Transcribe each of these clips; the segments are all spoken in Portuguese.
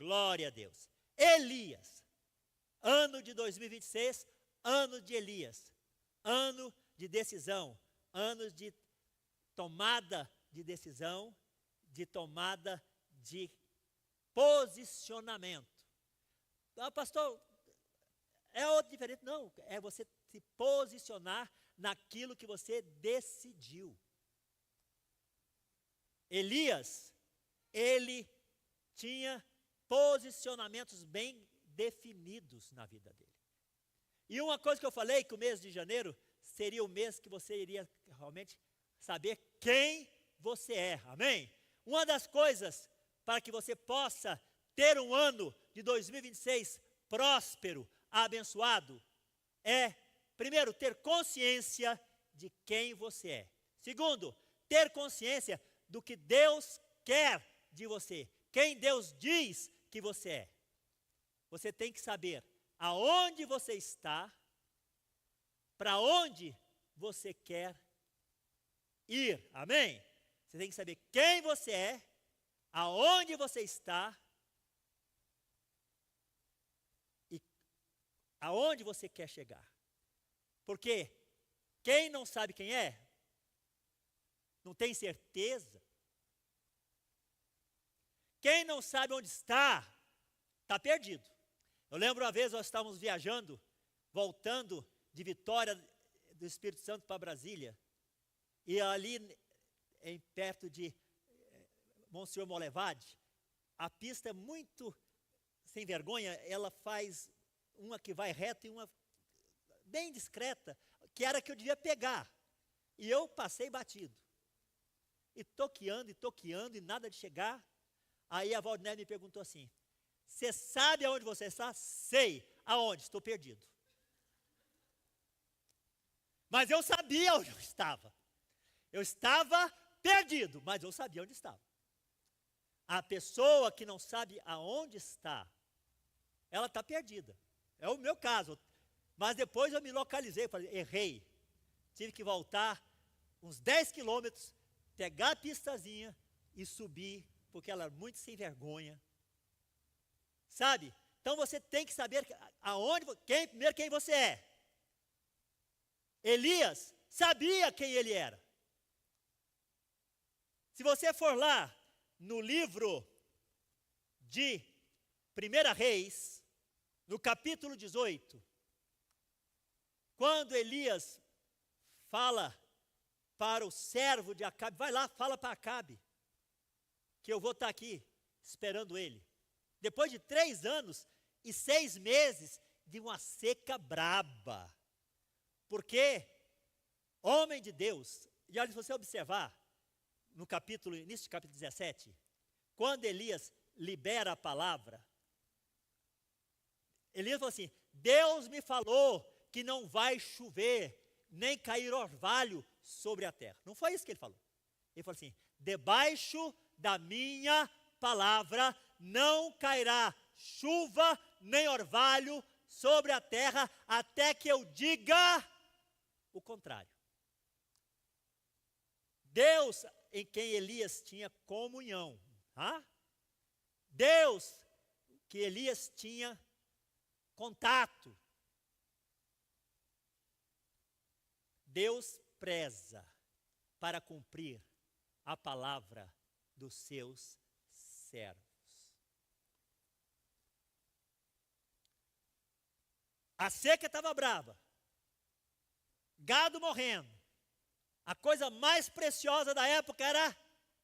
Glória a Deus. Elias, ano de 2026, ano de Elias, ano de decisão, ano de tomada de decisão, de tomada de posicionamento. Ah, pastor, é outro diferente? Não, é você se posicionar naquilo que você decidiu. Elias, ele tinha posicionamentos bem definidos na vida dele. E uma coisa que eu falei, que o mês de janeiro seria o mês que você iria realmente saber quem você é, amém? Uma das coisas para que você possa ter um ano de 2026 próspero, abençoado, é, primeiro, ter consciência de quem você é. Segundo, ter consciência do que Deus quer de você, quem Deus diz que você é. Você tem que saber aonde você está, para onde você quer ir, amém? Você tem que saber quem você é, aonde você está e aonde você quer chegar. Porque quem não sabe quem é, não tem certeza. Quem não sabe onde está perdido. Eu lembro uma vez nós estávamos viajando, voltando de Vitória do Espírito Santo para Brasília, e ali perto de Monsenhor Molevade, a pista é muito sem vergonha, ela faz uma que vai reto e uma bem discreta, que era a que eu devia pegar. E eu passei batido. E toqueando, e nada de chegar. Aí a Valdinete me perguntou assim, você sabe aonde você está? Sei. Aonde? Estou perdido. Mas eu sabia onde eu estava. Eu estava perdido, mas eu sabia onde estava. A pessoa que não sabe aonde está, ela está perdida. É o meu caso. Mas depois eu me localizei, falei, errei. Tive que voltar uns 10 quilômetros, pegar a pistazinha e subir, porque ela era muito sem vergonha. Sabe? Então você tem que saber primeiro quem você é. Elias sabia quem ele era. Se você for lá no livro de 1 Reis, no capítulo 18, quando Elias fala para o servo de Acabe, vai lá, fala para Acabe, que eu vou estar aqui esperando ele. Depois de 3 anos e 6 meses de uma seca braba. Porque homem de Deus, e olha, se você observar, no início do capítulo 17, quando Elias libera a palavra, Elias falou assim, Deus me falou que não vai chover, nem cair orvalho sobre a terra. Não foi isso que ele falou. Ele falou assim, debaixo da minha palavra não cairá chuva nem orvalho sobre a terra, até que eu diga o contrário. Deus em quem Elias tinha comunhão. Deus que Elias tinha contato. Deus preza para cumprir a palavra dos seus servos. A seca estava brava, gado morrendo, a coisa mais preciosa da época era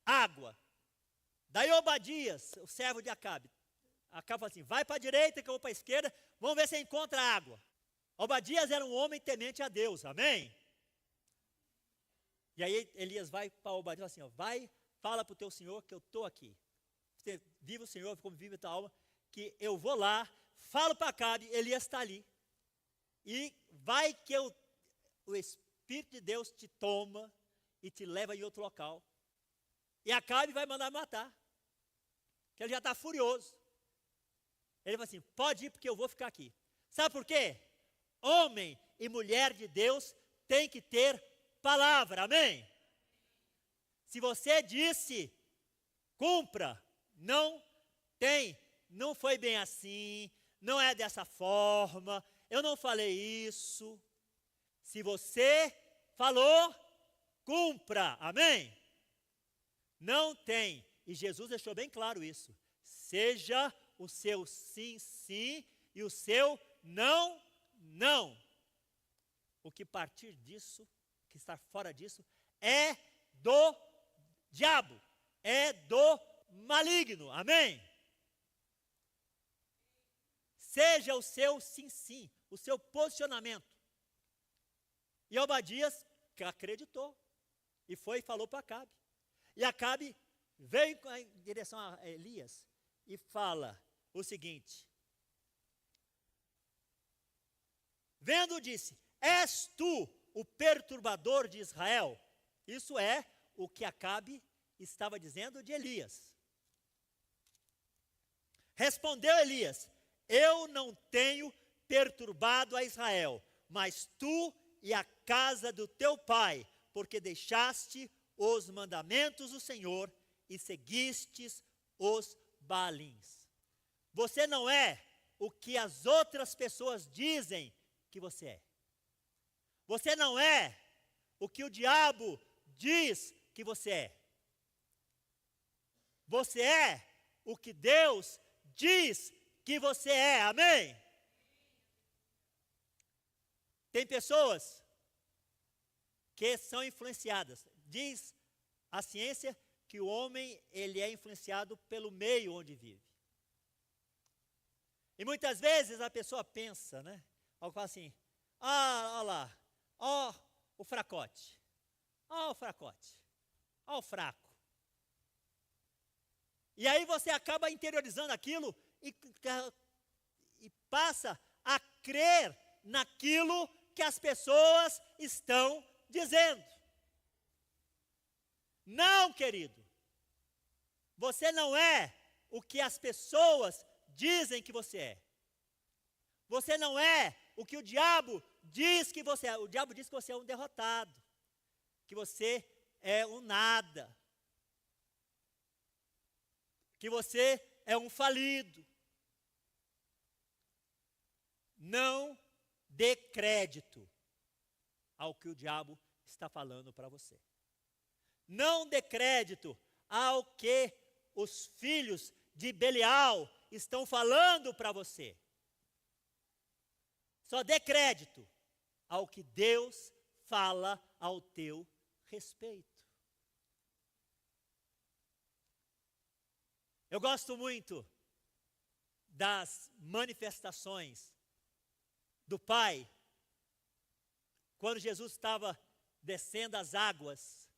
água. Daí Obadias, o servo de Acabe falou assim, vai para a direita que eu vou para a esquerda, vamos ver se encontra água. Obadias era um homem temente a Deus, amém? E aí Elias vai para Obadias e fala assim, vai, fala para o teu senhor que eu estou aqui. Viva o Senhor, como vive a tua alma, que eu vou lá, falo para Acabe, Elias está ali. E vai que o Espírito de Deus te toma e te leva em outro local. E Acabe vai mandar matar. Que ele já está furioso. Ele fala assim, pode ir porque eu vou ficar aqui. Sabe por quê? Homem e mulher de Deus tem que ter palavra, amém? Se você disse, cumpra, não tem não foi bem assim, não é dessa forma, eu não falei isso. Se você falou, cumpra, amém? Não tem, e Jesus deixou bem claro isso, seja o seu sim, sim, e o seu não, não. O que partir disso, o que está fora disso, é do diabo, é do maligno, amém? Seja o seu sim, sim, o seu posicionamento. E Obadias acreditou, e foi e falou para Acabe. E Acabe veio em direção a Elias e fala o seguinte: vendo, disse, és tu o perturbador de Israel? Isso é o que Acabe estava dizendo de Elias. Respondeu Elias, eu não tenho perturbado a Israel, mas tu e a casa do teu pai, porque deixaste os mandamentos do Senhor e seguistes os Baalins. Você não é o que as outras pessoas dizem que você é. Você não é o que o diabo diz que você é. Você é o que Deus diz que você é, amém? Tem pessoas que são influenciadas. Diz a ciência que o homem, ele é influenciado pelo meio onde vive. E muitas vezes a pessoa pensa, né? Algo assim, olha lá, ó o fracote, ó o fracote, ó o fraco. E aí você acaba interiorizando aquilo e passa a crer naquilo que as pessoas estão dizendo. Não, querido. Você não é o que as pessoas dizem que você é. Você não é o que o diabo diz que você é. O diabo diz que você é um derrotado, que você é um nada, que você é um falido. Não dê crédito ao que o diabo está falando para você. Não dê crédito ao que os filhos de Belial estão falando para você. Só dê crédito ao que Deus fala ao teu respeito. Eu gosto muito das manifestações do Pai, quando Jesus estava descendo as águas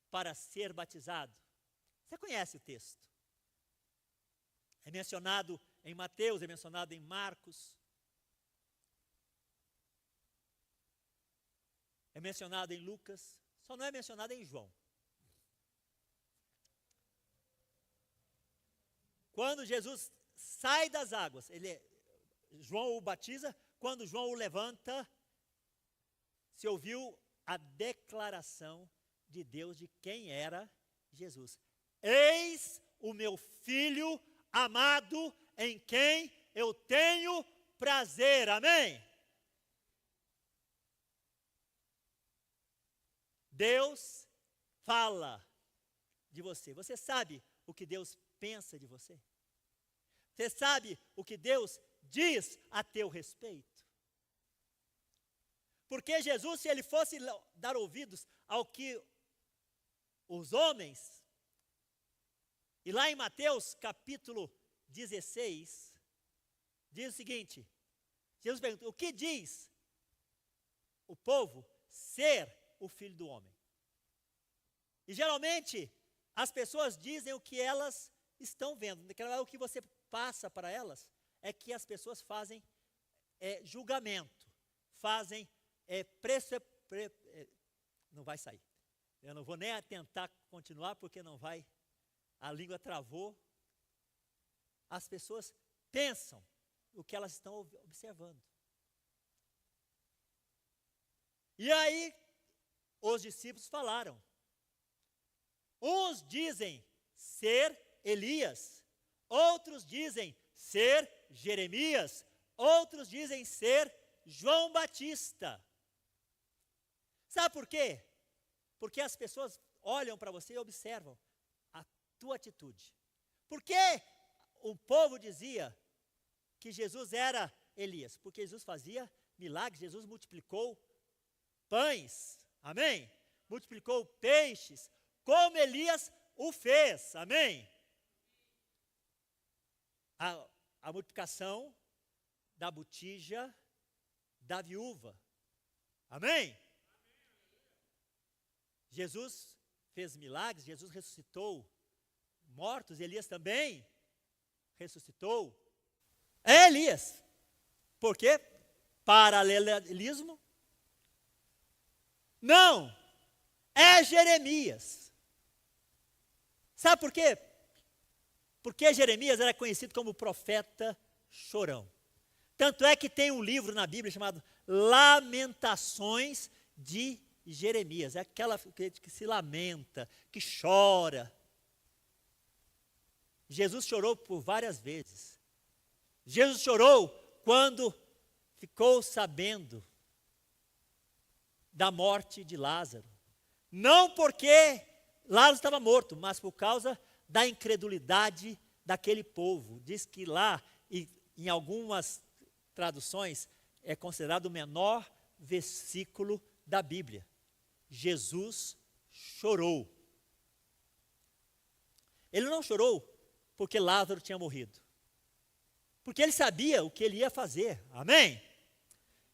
para ser batizado. Você conhece o texto. É mencionado em Mateus, é mencionado em Marcos. É mencionado em Lucas, só não é mencionado em João. Quando Jesus sai das águas, João o batiza, quando João o levanta, se ouviu a declaração de Deus de quem era Jesus. Eis o meu filho amado, em quem eu tenho prazer, amém? Deus fala de você. Você sabe o que Deus pensa de você? Você sabe o que Deus diz a teu respeito? Porque Jesus, se ele fosse dar ouvidos ao que os homens, e lá em Mateus capítulo 16, diz o seguinte, Jesus pergunta, o que diz o povo ser o Filho do Homem? E geralmente as pessoas dizem o que elas estão vendo, o que você passa para elas é que as pessoas fazem julgamento, fazem não vai sair. Eu não vou nem tentar continuar porque não vai, a língua travou. As pessoas pensam o que elas estão observando. E aí os discípulos falaram. Uns dizem ser Elias, outros dizem ser Jeremias, outros dizem ser João Batista. Sabe por quê? Porque as pessoas olham para você e observam a tua atitude. Por que o povo dizia que Jesus era Elias? Porque Jesus fazia milagres, Jesus multiplicou pães, amém? Multiplicou peixes, como Elias o fez, amém? A multiplicação da botija da viúva, amém? Jesus fez milagres, Jesus ressuscitou mortos, Elias também ressuscitou. É Elias. Por quê? Paralelismo? Não, é Jeremias. Sabe por quê? Porque Jeremias era conhecido como profeta chorão. Tanto é que tem um livro na Bíblia chamado Lamentações de Jeremias. É aquela que se lamenta, que chora. Jesus chorou por várias vezes. Jesus chorou quando ficou sabendo da morte de Lázaro. Não porque Lázaro estava morto, mas por causa da incredulidade daquele povo. Diz que lá, em algumas traduções, é considerado o menor versículo da Bíblia. Jesus chorou. Ele não chorou porque Lázaro tinha morrido. Porque ele sabia o que ele ia fazer. Amém?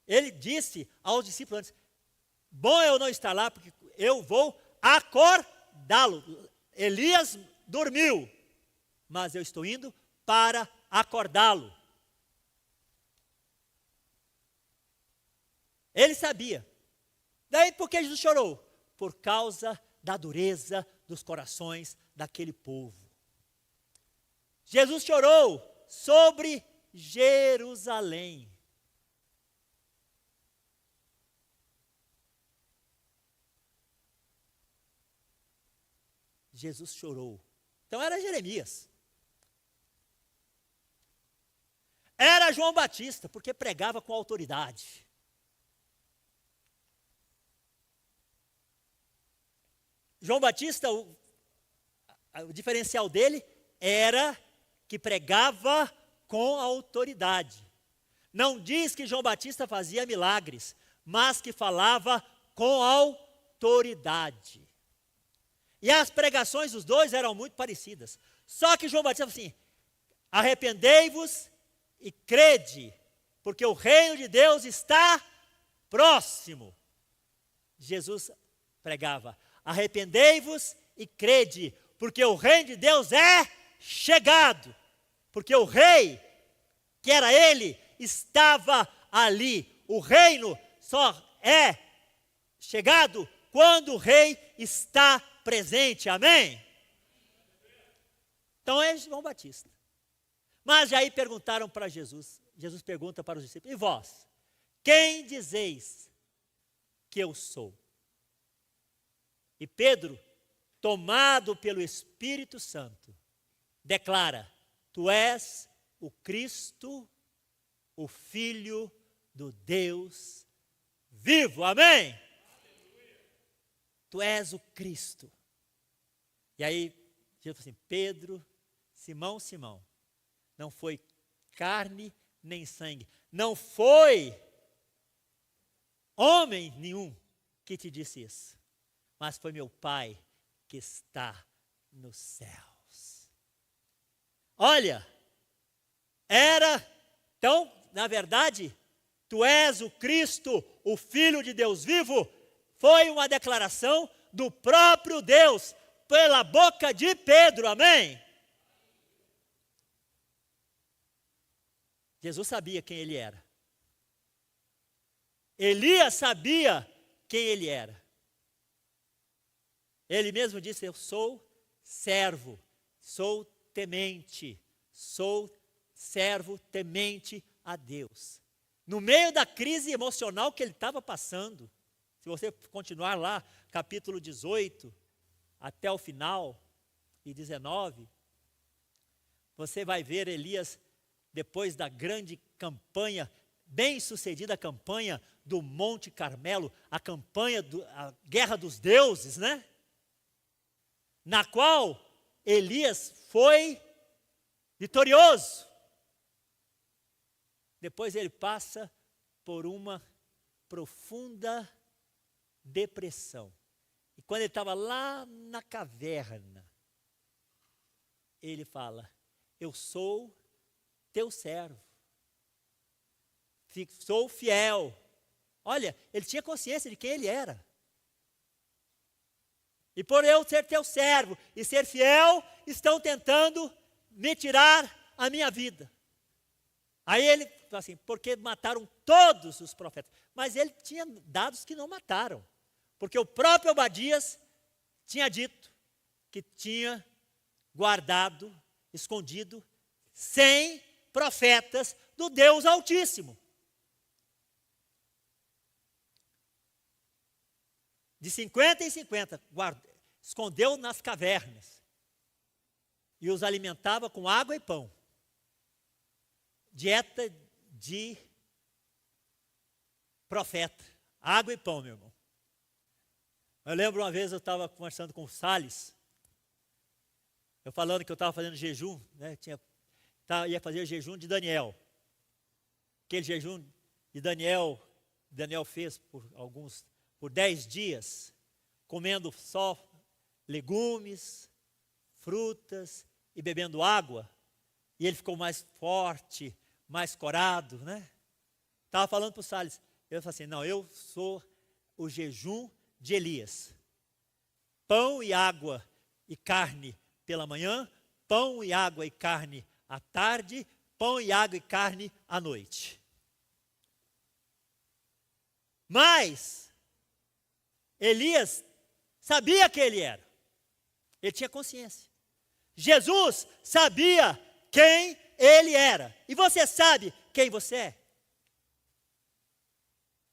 Ele disse aos discípulos antes: bom eu não estar lá, porque eu vou acordá-lo. Elias dormiu, mas eu estou indo para acordá-lo. Ele sabia. Daí por que Jesus chorou? Por causa da dureza dos corações daquele povo. Jesus chorou sobre Jerusalém. Jesus chorou. Então era Jeremias. Era João Batista, porque pregava com autoridade. João Batista, o diferencial dele era que pregava com autoridade. Não diz que João Batista fazia milagres, mas que falava com autoridade. E as pregações dos dois eram muito parecidas. Só que João Batista falou assim: arrependei-vos e crede, porque o reino de Deus está próximo. Jesus pregava: arrependei-vos e crede, porque o reino de Deus é chegado. Porque o rei, que era ele, estava ali. O reino só é chegado quando o rei está presente, amém? Então é João Batista. Mas aí perguntaram para Jesus, Jesus pergunta para os discípulos: e vós, quem dizeis que eu sou? E Pedro, tomado pelo Espírito Santo, declara: tu és o Cristo, o Filho do Deus vivo, amém? Tu és o Cristo. E aí, Jesus falou assim: Pedro, Simão, Simão, não foi carne nem sangue, não foi homem nenhum que te disse isso, mas foi meu Pai que está nos céus. Olha, então, na verdade, tu és o Cristo, o Filho de Deus vivo, foi uma declaração do próprio Deus, pela boca de Pedro, amém? Jesus sabia quem ele era. Elias sabia quem ele era. Ele mesmo disse: eu sou servo, sou temente, sou servo temente a Deus. No meio da crise emocional que ele estava passando, se você continuar lá, capítulo 18, até o final, e 19, você vai ver Elias depois da grande campanha, bem-sucedida campanha do Monte Carmelo, a Guerra dos Deuses, né? Na qual Elias foi vitorioso. Depois ele passa por uma profunda depressão. E quando ele estava lá na caverna, ele fala: eu sou teu servo, sou fiel. Olha, ele tinha consciência de quem ele era. E por eu ser teu servo e ser fiel, estão tentando me tirar a minha vida. Aí ele fala assim, porque mataram todos os profetas. Mas ele tinha dados que não mataram. Porque o próprio Obadias tinha dito que tinha guardado, escondido, 100 profetas do Deus Altíssimo. De 50 em 50, escondeu nas cavernas. E os alimentava com água e pão. Dieta de profeta. Água e pão, meu irmão. Eu lembro uma vez eu estava conversando com o Salles. Eu falando que eu estava fazendo jejum, né? Ia fazer o jejum de Daniel. Aquele jejum de Daniel fez por 10 dias, comendo só legumes, frutas e bebendo água. E ele ficou mais forte, mais corado, né? Estava falando para o Salles. Eu falei assim, não, eu sou o jejum de Elias. Pão e água e carne pela manhã, pão e água e carne à tarde, pão e água e carne à noite. Mas Elias sabia quem ele era. Ele tinha consciência. Jesus sabia quem ele era. E você sabe quem você é?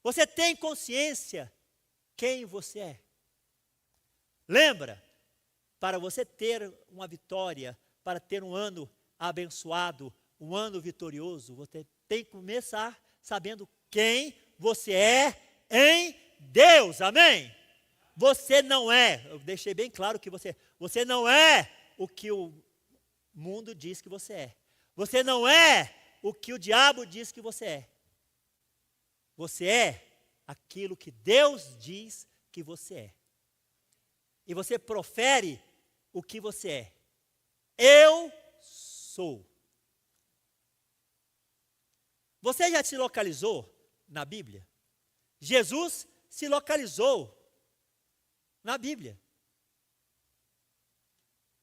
Você tem consciência quem você é? Lembra, para você ter uma vitória, para ter um ano abençoado, um ano vitorioso, você tem que começar sabendo quem você é em Deus, amém? Você não é, eu deixei bem claro que você não é o que o mundo diz que você é. Você não é o que o diabo diz que você é. Você é aquilo que Deus diz que você é. E você profere o que você é. Eu sou. Você já se localizou na Bíblia? Jesus se localizou na Bíblia.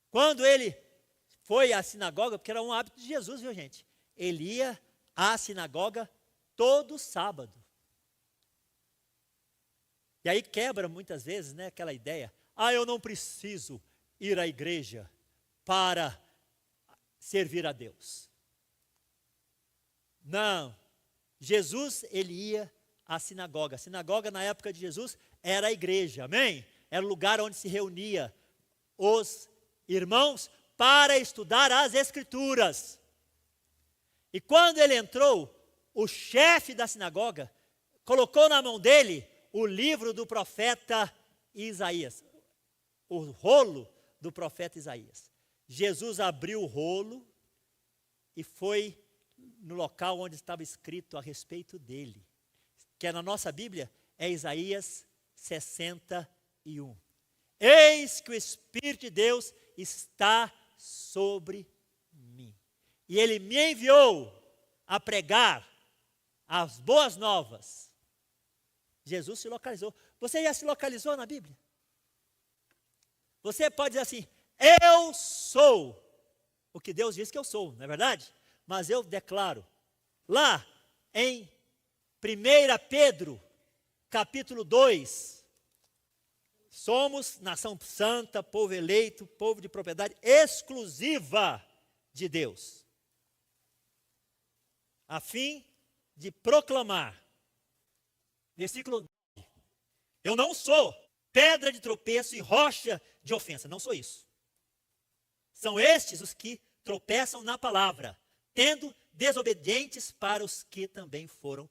Quando ele foi à sinagoga, porque era um hábito de Jesus, viu gente? Ele ia à sinagoga todo sábado. E aí quebra muitas vezes, né, aquela ideia. Eu não preciso ir à igreja para servir a Deus. Não. Jesus, ele ia à sinagoga. A sinagoga na época de Jesus era a igreja, amém? Era o lugar onde se reunia os irmãos para estudar as Escrituras. E quando ele entrou, o chefe da sinagoga colocou na mão dele o livro do profeta Isaías, o rolo do profeta Isaías. Jesus abriu o rolo e foi no local onde estava escrito a respeito dele, que é na nossa Bíblia, é Isaías 61. Eis que o Espírito de Deus está sobre mim. E ele me enviou a pregar as boas novas. Jesus se localizou. Você já se localizou na Bíblia? Você pode dizer assim, eu sou o que Deus diz que eu sou, não é verdade? Mas eu declaro, lá em 1 Pedro, capítulo 2, somos nação santa, povo eleito, povo de propriedade exclusiva de Deus, a fim de proclamar, versículo 9, eu não sou pedra de tropeço e rocha de ofensa, não sou isso. São estes os que tropeçam na palavra, tendo desobedientes para os que também foram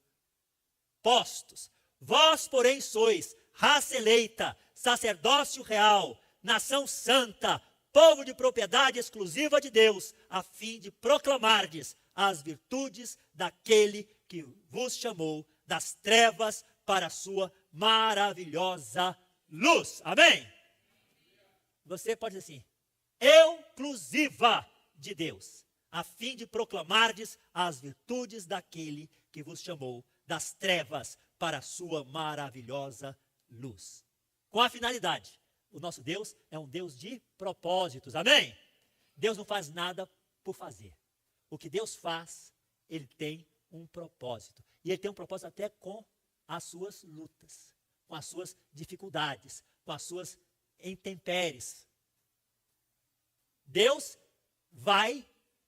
postos. Vós, porém, sois raça eleita, sacerdócio real, nação santa, povo de propriedade exclusiva de Deus, a fim de proclamardes as virtudes daquele que vos chamou das trevas para a sua maravilhosa luz. Amém? Você pode dizer assim, exclusiva de Deus, a fim de proclamardes as virtudes daquele que vos chamou das trevas para a sua maravilhosa luz. Com a finalidade, o nosso Deus é um Deus de propósitos, amém? Deus não faz nada por fazer. O que Deus faz, Ele tem um propósito. E Ele tem um propósito até com as suas lutas, com as suas dificuldades, com as suas intempéries. Deus vai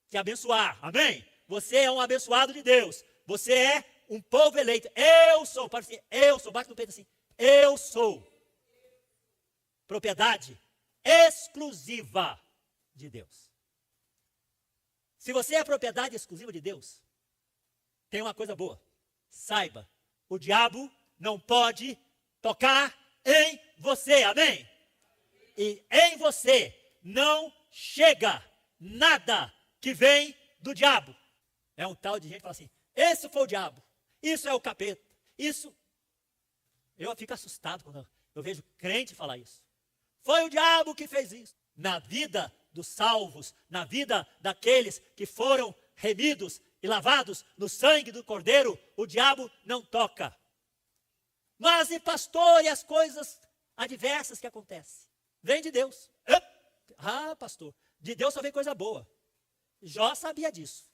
te abençoar, amém? Você é um abençoado de Deus. Você é um povo eleito. Eu sou, bate no peito assim, eu sou propriedade exclusiva de Deus. Se você é propriedade exclusiva de Deus, tem uma coisa boa. Saiba, o diabo não pode tocar em você, amém? E em você não chega nada que vem do diabo. É um tal de gente que fala assim, esse foi o diabo, isso é o capeta, isso... Eu fico assustado quando eu vejo crente falar isso. Foi o diabo que fez isso. Na vida dos salvos, na vida daqueles que foram remidos e lavados no sangue do Cordeiro, o diabo não toca. Mas e pastor, e as coisas adversas que acontecem? Vem de Deus. Ah, pastor, de Deus só vem coisa boa. Jó sabia disso.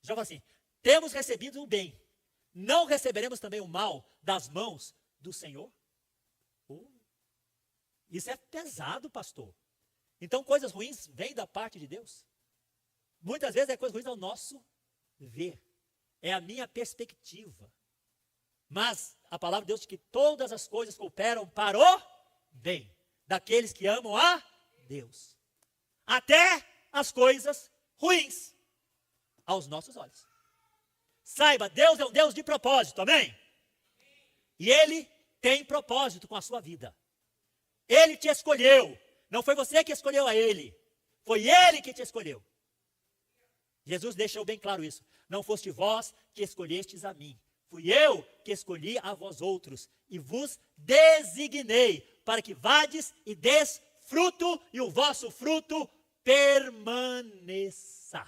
Jó falou assim, temos recebido o bem, não receberemos também o mal das mãos do Senhor? Isso é pesado, pastor. Então, coisas ruins vêm da parte de Deus? Muitas vezes é coisas ruins ao nosso ver. É a minha perspectiva. Mas a palavra de Deus diz que todas as coisas cooperam para o bem daqueles que amam a Deus. Até as coisas ruins aos nossos olhos. Saiba, Deus é um Deus de propósito, amém? E Ele tem propósito com a sua vida. Ele te escolheu. Não foi você que escolheu a Ele. Foi Ele que te escolheu. Jesus deixou bem claro isso. Não foste vós que escolhestes a mim. Fui eu que escolhi a vós outros. E vos designei para que vades e des fruto e o vosso fruto permaneça.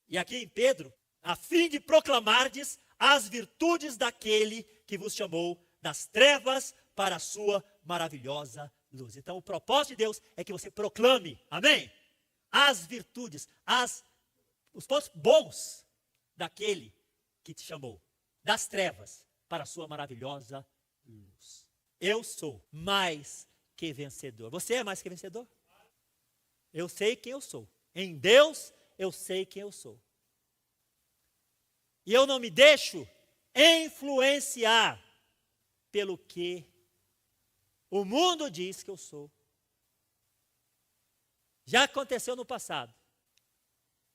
E aqui em Pedro, a fim de proclamardes as virtudes daquele que vos chamou das trevas para a sua maravilhosa luz. Então, o propósito de Deus é que você proclame, amém? As virtudes, os pontos bons daquele que te chamou das trevas para a sua maravilhosa luz. Eu sou mais que vencedor. Você é mais que vencedor? Eu sei quem eu sou. Em Deus, eu sei quem eu sou. E eu não me deixo influenciar pelo que o mundo diz que eu sou. Já aconteceu no passado.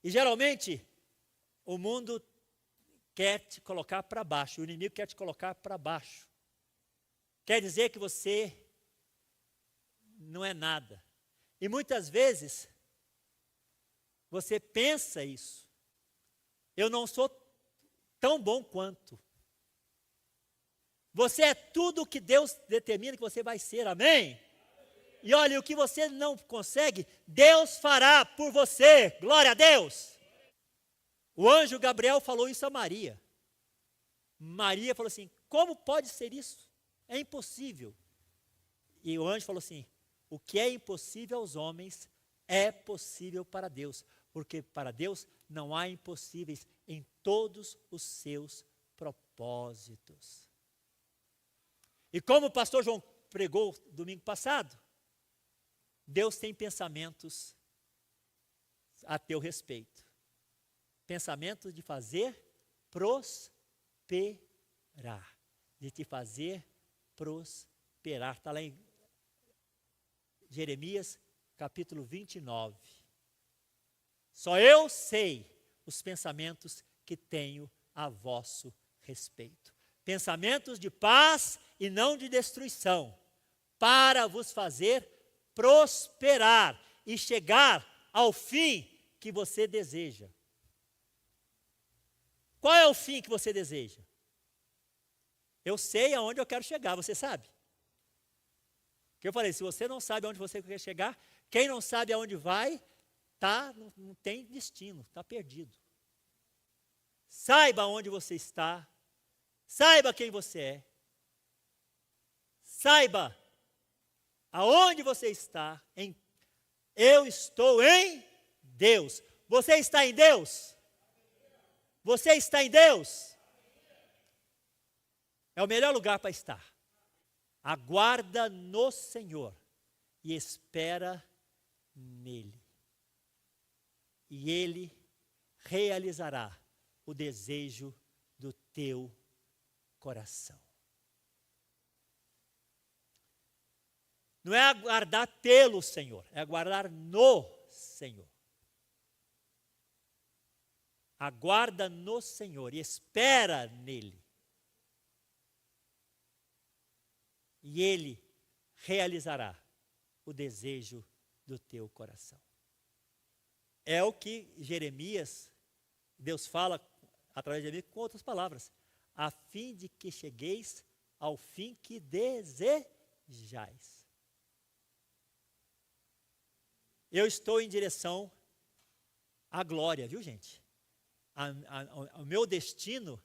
E geralmente, o mundo quer te colocar para baixo. O inimigo quer te colocar para baixo. Quer dizer que você não é nada. E muitas vezes, você pensa isso. Eu não sou tão bom quanto. Você é tudo o que Deus determina que você vai ser, amém? E olha, o que você não consegue, Deus fará por você, glória a Deus. O anjo Gabriel falou isso a Maria. Maria falou assim, como pode ser isso? É impossível. E o anjo falou assim, o que é impossível aos homens é possível para Deus, porque para Deus não há impossíveis em todos os seus propósitos. E como o pastor João pregou domingo passado, Deus tem pensamentos a teu respeito. Pensamentos de fazer prosperar. De te fazer prosperar. Está lá em Jeremias capítulo 29. Só eu sei os pensamentos que tenho a vosso respeito. Pensamentos de paz e não de destruição, para vos fazer prosperar e chegar ao fim que você deseja. Qual é o fim que você deseja? Eu sei aonde eu quero chegar, você sabe? Porque eu falei, se você não sabe aonde você quer chegar, quem não sabe aonde vai, não tem destino, está perdido. Saiba onde você está, saiba quem você é, saiba aonde você está. Eu estou em Deus. Você está em Deus? Você está em Deus? É o melhor lugar para estar. Aguarda no Senhor e espera nele. E ele realizará o desejo do teu coração. Não é aguardar pelo Senhor, é aguardar no Senhor. Aguarda no Senhor e espera nele. E ele realizará o desejo do teu coração. É o que Jeremias, Deus fala através de Jeremias com outras palavras. A fim de que chegueis ao fim que desejais. Eu estou em direção à glória, viu, gente? O meu destino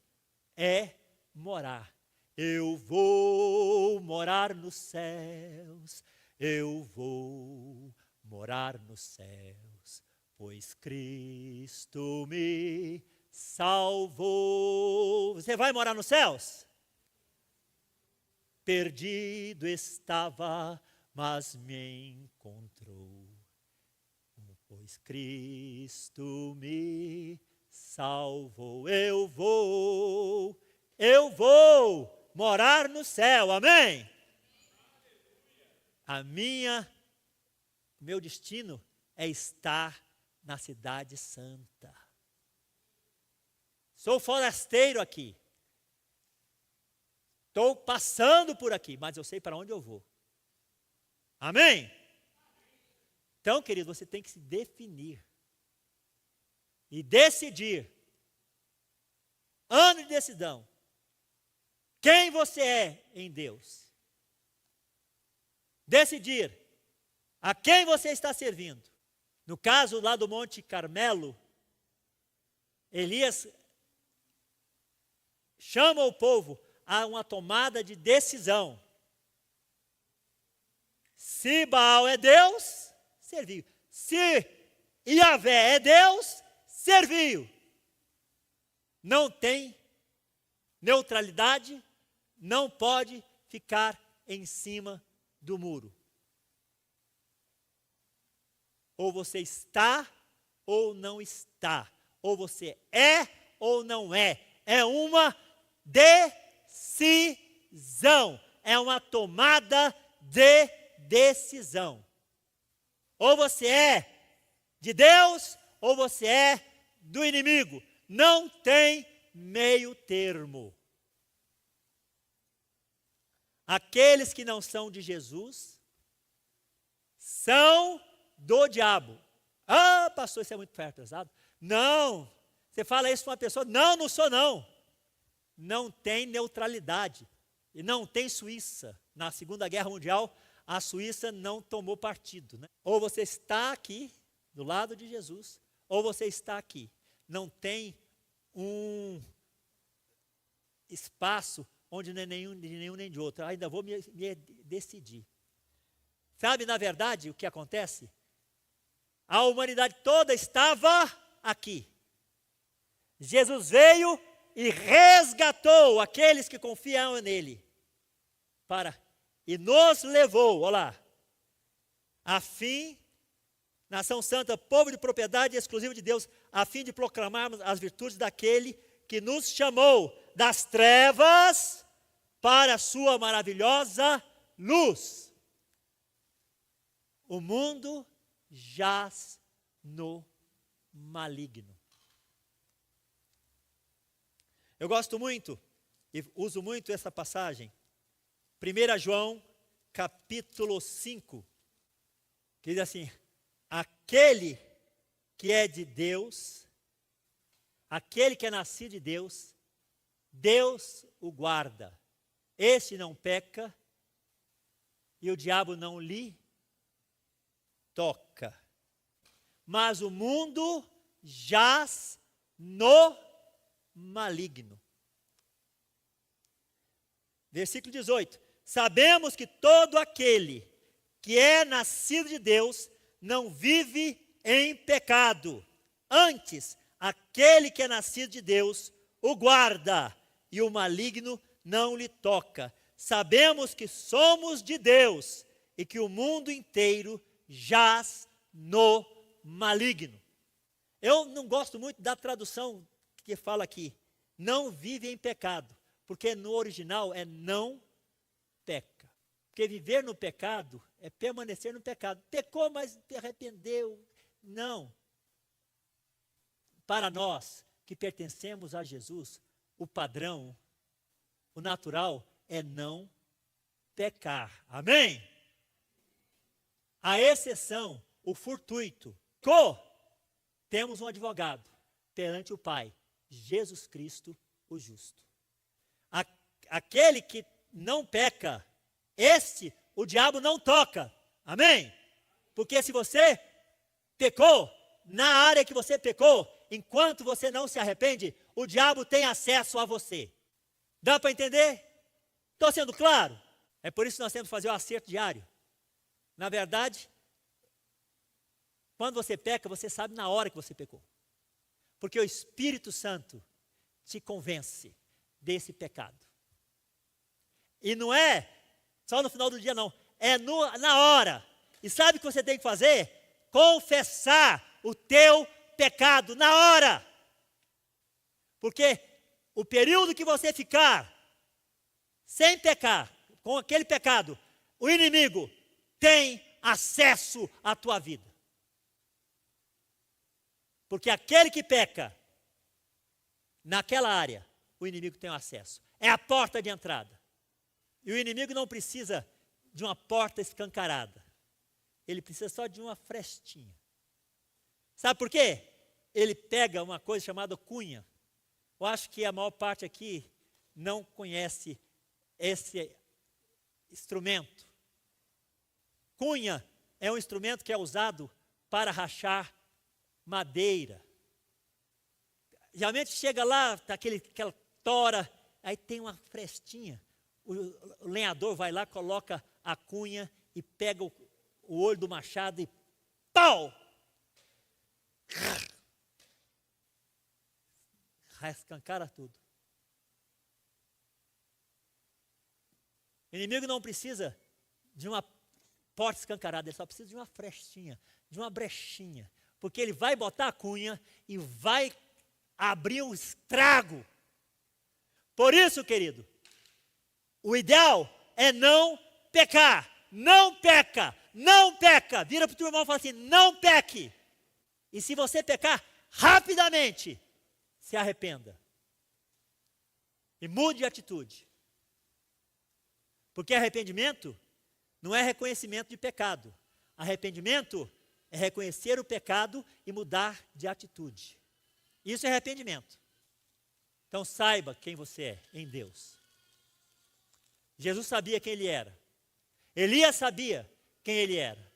é morar. Eu vou morar nos céus, eu vou morar nos céus, pois Cristo me salvou. Você vai morar nos céus? Perdido estava, mas me encontrou, pois Cristo me salvou. Eu vou morar no céu, amém? Meu destino é estar na cidade santa. Sou forasteiro aqui. Estou passando por aqui, mas eu sei para onde eu vou. Amém? Então, querido, você tem que se definir e decidir. Ano de decisão. Quem você é em Deus. Decidir a quem você está servindo. No caso lá do Monte Carmelo, Elias chama o povo a uma tomada de decisão. Se Baal é Deus, serviu. Se Yahvé é Deus, serviu. Não tem neutralidade, não pode ficar em cima do muro. Ou você está ou não está. Ou você é ou não é. É uma decisão. É uma tomada de decisão. Ou você é de Deus ou você é do inimigo. Não tem meio termo. Aqueles que não são de Jesus são do diabo. Ah, pastor, isso é muito pesado. Não, você fala isso para uma pessoa, não sou não. Não tem neutralidade. E não tem Suíça. Na Segunda Guerra Mundial, a Suíça não tomou partido. Né? Ou você está aqui, do lado de Jesus, ou você está aqui. Não tem um espaço onde não é nenhum nem de outro. Ainda vou me decidir. Sabe, na verdade, o que acontece? A humanidade toda estava aqui. Jesus veio e resgatou aqueles que confiam nele. E nos levou, olha lá, a fim, nação santa, povo de propriedade exclusiva de Deus, a fim de proclamarmos as virtudes daquele que nos chamou das trevas para a sua maravilhosa luz. O mundo jaz no maligno. Eu gosto muito e uso muito essa passagem. 1 João, capítulo 5, que diz assim: aquele que é de Deus, aquele que é nascido de Deus, Deus o guarda. Este não peca e o diabo não lhe toca. Mas o mundo jaz no maligno. Versículo 18. Sabemos que todo aquele que é nascido de Deus não vive em pecado. Antes, aquele que é nascido de Deus o guarda e o maligno não lhe toca. Sabemos que somos de Deus e que o mundo inteiro jaz no maligno. Eu não gosto muito da tradução que fala aqui, não vive em pecado, porque no original é não peca. Porque viver no pecado é permanecer no pecado. Pecou, mas se arrependeu. Não. Para nós que pertencemos a Jesus, o padrão, o natural é não pecar. Amém? A exceção, o fortuito. Temos um advogado perante o Pai, Jesus Cristo, o justo. Aquele que não peca, o diabo não toca. Amém? Porque se você pecou, na área que você pecou, enquanto você não se arrepende, o diabo tem acesso a você. Dá para entender? Estou sendo claro? É por isso que nós temos que fazer o acerto diário. Na verdade, quando você peca, você sabe na hora que você pecou. Porque o Espírito Santo te convence desse pecado. E não é só no final do dia, não. É na hora. E sabe o que você tem que fazer? Confessar o teu pecado na hora. Porque o período que você ficar sem pecar, com aquele pecado, o inimigo tem acesso à tua vida. Porque aquele que peca, naquela área, o inimigo tem acesso. É a porta de entrada. E o inimigo não precisa de uma porta escancarada. Ele precisa só de uma frestinha. Sabe por quê? Ele pega uma coisa chamada cunha. Eu acho que a maior parte aqui não conhece esse instrumento. Cunha é um instrumento que é usado para rachar madeira. Geralmente chega lá, tá aquela tora, aí tem uma frestinha. O lenhador vai lá, coloca a cunha e pega o olho do machado e pau! Escancara tudo. O inimigo não precisa de uma porta escancarada, ele só precisa de uma frestinha, de uma brechinha. Porque ele vai botar a cunha e vai abrir um estrago. Por isso, querido, o ideal é não pecar. Não peca, não peca. Vira para o teu irmão e fala assim, não peque. E se você pecar, rapidamente, se arrependa. E mude de atitude. Porque arrependimento não é reconhecimento de pecado. Arrependimento é reconhecer o pecado e mudar de atitude. Isso é arrependimento. Então saiba quem você é em Deus. Jesus sabia quem ele era. Elias sabia quem ele era.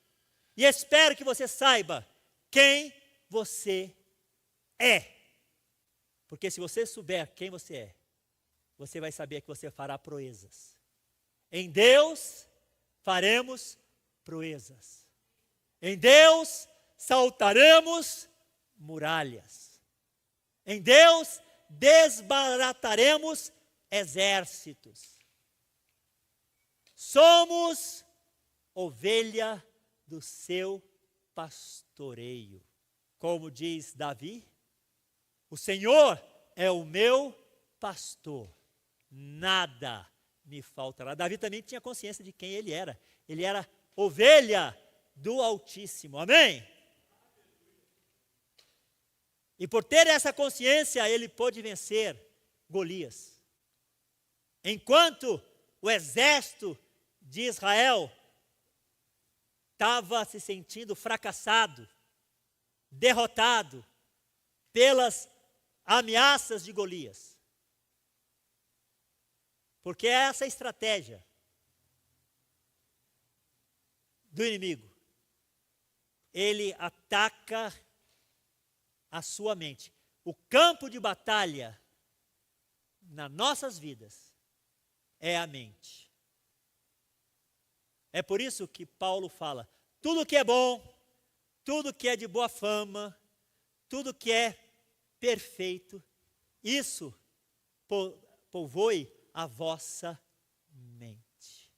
E espero que você saiba quem você é. Porque se você souber quem você é, você vai saber que você fará proezas. Em Deus faremos proezas. Em Deus saltaremos muralhas. Em Deus desbarataremos exércitos. Somos ovelha do seu pastoreio. Como diz Davi, o Senhor é o meu pastor, nada me faltará. Davi também tinha consciência de quem ele era. Ele era ovelha do Altíssimo. Amém? E por ter essa consciência, ele pôde vencer Golias. Enquanto o exército de Israel estava se sentindo fracassado, derrotado pelas ameaças de Golias. Porque essa é a estratégia do inimigo. Ele ataca a sua mente. O campo de batalha nas nossas vidas é a mente. É por isso que Paulo fala: tudo que é bom, tudo que é de boa fama, tudo que é perfeito, isso povoe a vossa mente.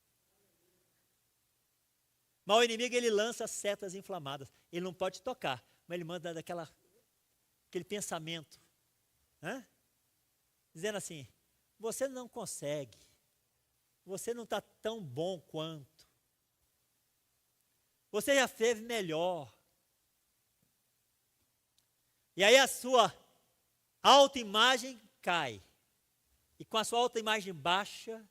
Mas o inimigo, ele lança setas inflamadas. Ele não pode tocar, mas ele manda aquele pensamento, dizendo assim: você não consegue, você não está tão bom quanto, você já fez melhor. E aí a sua autoimagem cai. E com a sua autoimagem baixa,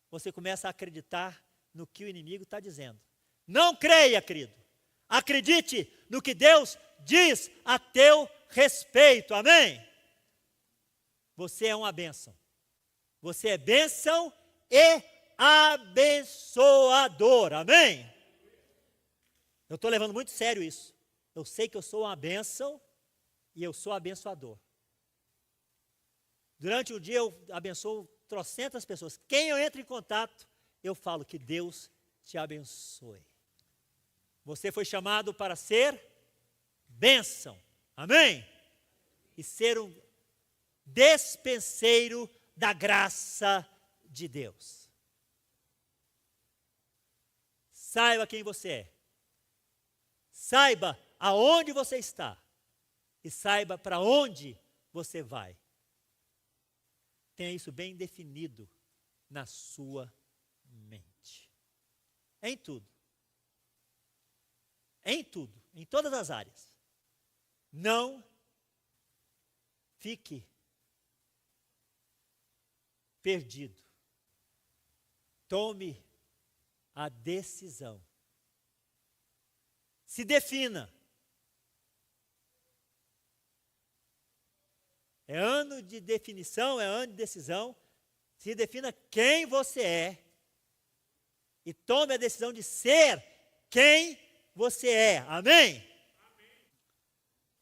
você começa a acreditar no que o inimigo está dizendo. Não creia, querido. Acredite no que Deus diz a teu respeito. Amém? Você é uma bênção. Você é bênção e abençoador. Amém? Eu estou levando muito sério isso. Eu sei que eu sou uma bênção e eu sou abençoador. Durante o dia eu abençoo trocentas pessoas. Quem eu entro em contato, eu falo: que Deus te abençoe. Você foi chamado para ser bênção. Amém? E ser um despenseiro da graça de Deus. Saiba quem você é. Saiba aonde você está. E saiba para onde você vai. Tenha isso bem definido na sua mente. Em tudo. Em tudo. Em todas as áreas. Não fique perdido. Tome a decisão. Se defina. É ano de definição, é ano de decisão. Se defina quem você é e tome a decisão de ser quem você é. Amém? Amém.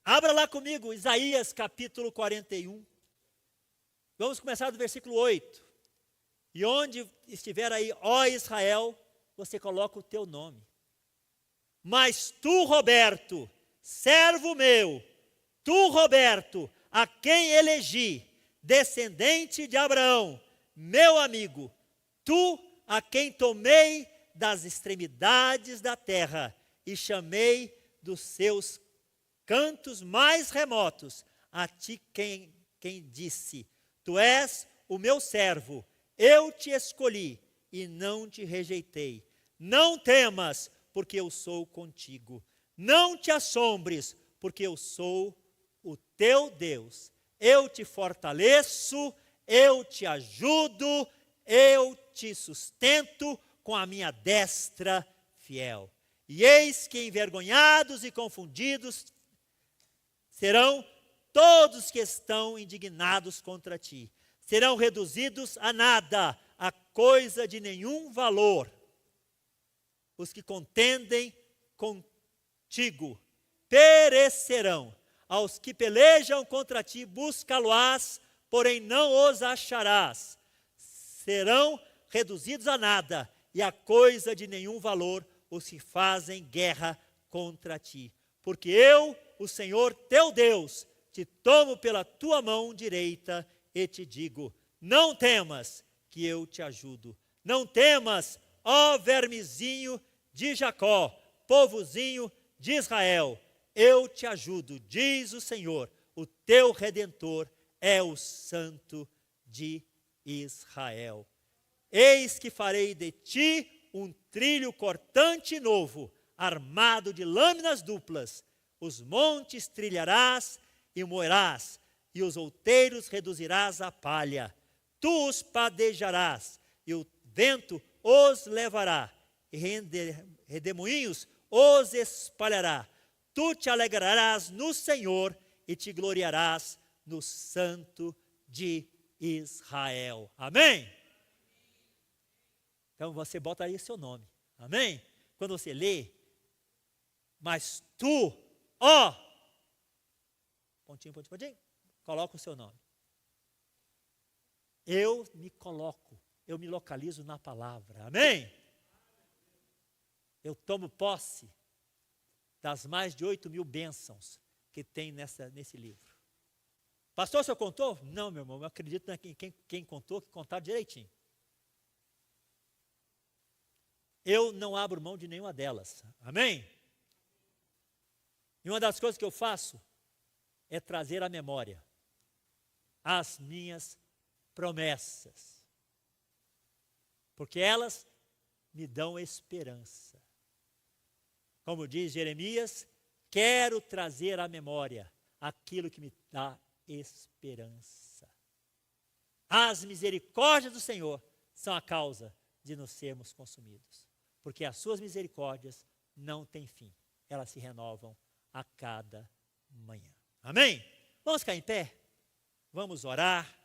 Abra lá comigo Isaías capítulo 41. Vamos começar do versículo 8. E onde estiver aí, ó Israel, você coloca o teu nome. Mas tu, Roberto, servo meu, tu, Roberto, a quem elegi, descendente de Abraão, meu amigo, tu, a quem tomei das extremidades da terra e chamei dos seus cantos mais remotos, a ti quem disse: tu és o meu servo, eu te escolhi e não te rejeitei. Não temas, porque eu sou contigo. Não te assombres, porque eu sou o teu Deus. Eu te fortaleço, eu te ajudo, eu te sustento com a minha destra fiel. E eis que envergonhados e confundidos serão todos que estão indignados contra ti. Serão reduzidos a nada, a coisa de nenhum valor. Os que contendem contigo perecerão. Aos que pelejam contra ti busca-lo-ás, porém não os acharás. Serão reduzidos a nada, e a coisa de nenhum valor os que fazem guerra contra ti. Porque eu, o Senhor teu Deus, te tomo pela tua mão direita e te digo: não temas, que eu te ajudo. Não temas, ó vermezinho de Jacó, povozinho de Israel. Eu te ajudo, diz o Senhor, o teu Redentor é o Santo de Israel. Eis que farei de ti um trilho cortante novo, armado de lâminas duplas. os montes trilharás e moerás, e os outeiros reduzirás a palha. Tu os padejarás, e o vento os levará, e redemoinhos os espalhará. Tu te alegrarás no Senhor, e te gloriarás no Santo de Israel. Amém? Então você bota aí seu nome. Amém? Quando você lê, mas tu, ó, pontinho, pontinho, pontinho, coloca o seu nome. Eu me localizo na palavra. Amém? Eu tomo posse das mais de 8.000 bênçãos que tem nesse livro. Pastor, o senhor contou? Não, meu irmão, eu acredito em quem contou, que contaram direitinho. Eu não abro mão de nenhuma delas. Amém? E uma das coisas que eu faço é trazer à memória as minhas promessas. Porque elas me dão esperança. Como diz Jeremias, quero trazer à memória aquilo que me dá esperança. As misericórdias do Senhor são a causa de não sermos consumidos. Porque as suas misericórdias não têm fim. Elas se renovam a cada manhã. Amém? Vamos ficar em pé? Vamos orar.